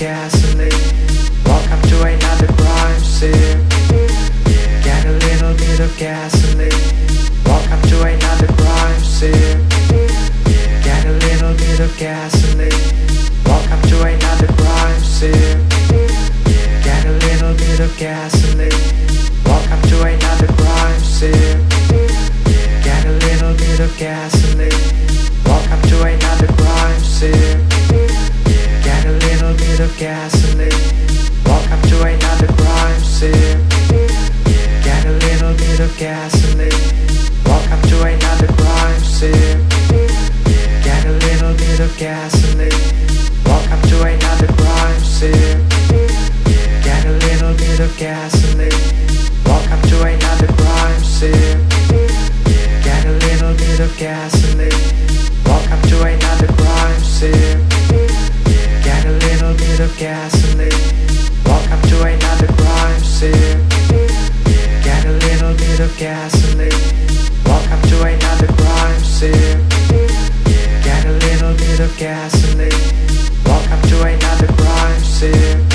gasoline. Welcome to another crime scene. Get a little bit of gasoline. Welcome to another crime scene. Get a little bit of gasoline. Welcome to another crime scene. Get a little bit of gasoline. Welcome to another crime scene. Get a little bit of gasoline. Welcome to another crime scene. Get a little bit of gasoline. Welcome to another crime scene. Get a little bit of gasoline. Welcome to another crime scene. Get a little bit of gasoline. Welcome to another crime scene. Get a little bit of gasoline. Welcome to another crime scene. Get a little bit of gasoline. Welcome to another crime scene. Get a little bit of gasoline. Welcome to another crime scene. Get a little bit of gasoline. Welcome to another crime scene. Get a little bit of gasoline. Welcome to another crime scene.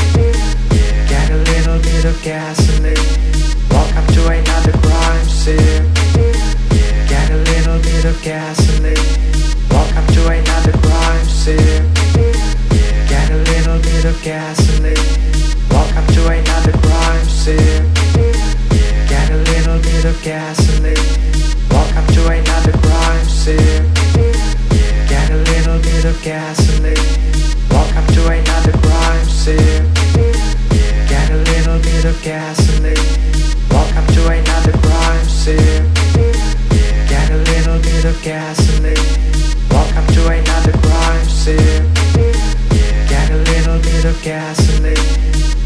Get a little bit of gasoline. Welcome to another crime scene. Get a little bit of gasoline. Welcome to another crime scene. Get a little bit of gasoline. Welcome to another crime scene. Get a little bit of gasoline. Welcome to another crime scene. Get a little bit of gasoline. Welcome to another crime scene. Get a little bit of gasoline. Welcome to another crime scene. Get a little bit of gasoline. Welcome to another crime scene. Get a little bit of gasoline.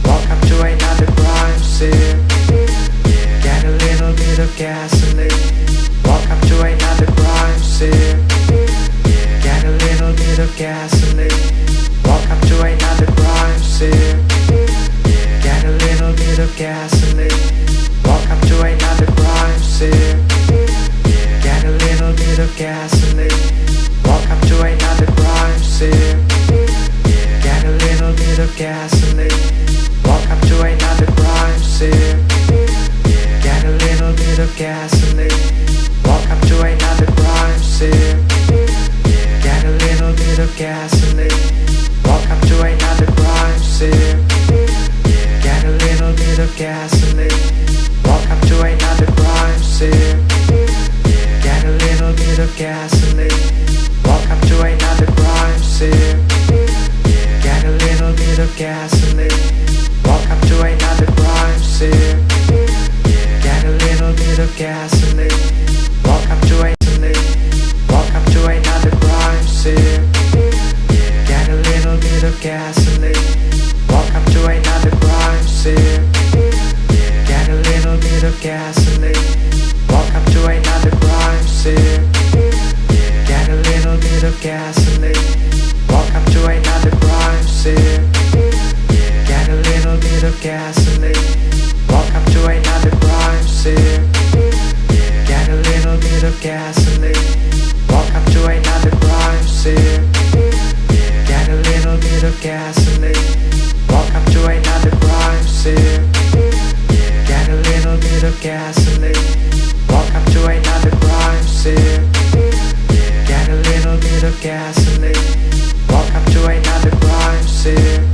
Welcome to another crime scene. Get a little bit of gasoline. Welcome to another crime scene. Get a little bit of gasoline. Welcome to another crime scene. Get a little bit of gasoline. Welcome to another crime scene. Get a little bit of gasoline. Welcome to another crime scene. Get a little bit of gasoline. Welcome to another crime scene. Get a little bit of gasoline. Welcome to another crime scene. Get a little bit of gasoline. Welcome to another crime scene. Get a little bit of gasoline. Welcome to another crime scene. Get a little bit of gasoline. Welcome to another crime scene. Get a little bit of gasoline. Welcome to another crime scene. Get a little bit of gasoline. Welcome to welcome to another crime scene. Get a little bit of gasoline. Welcome to another crime scene. Get a little bit of gasoline. Welcome to another crime scene. Get a little bit of gasoline. Welcome to another crime scene. Get a little bit of gasoline. Welcome to another crime scene. Get a little bit of gasoline. Welcome to another crime scene. Get a little bit of gasoline. Welcome to another crime scene. Get a little bit of gasoline. Welcome to another crime scene. Get a little bit of gasoline. Welcome to another crime scene.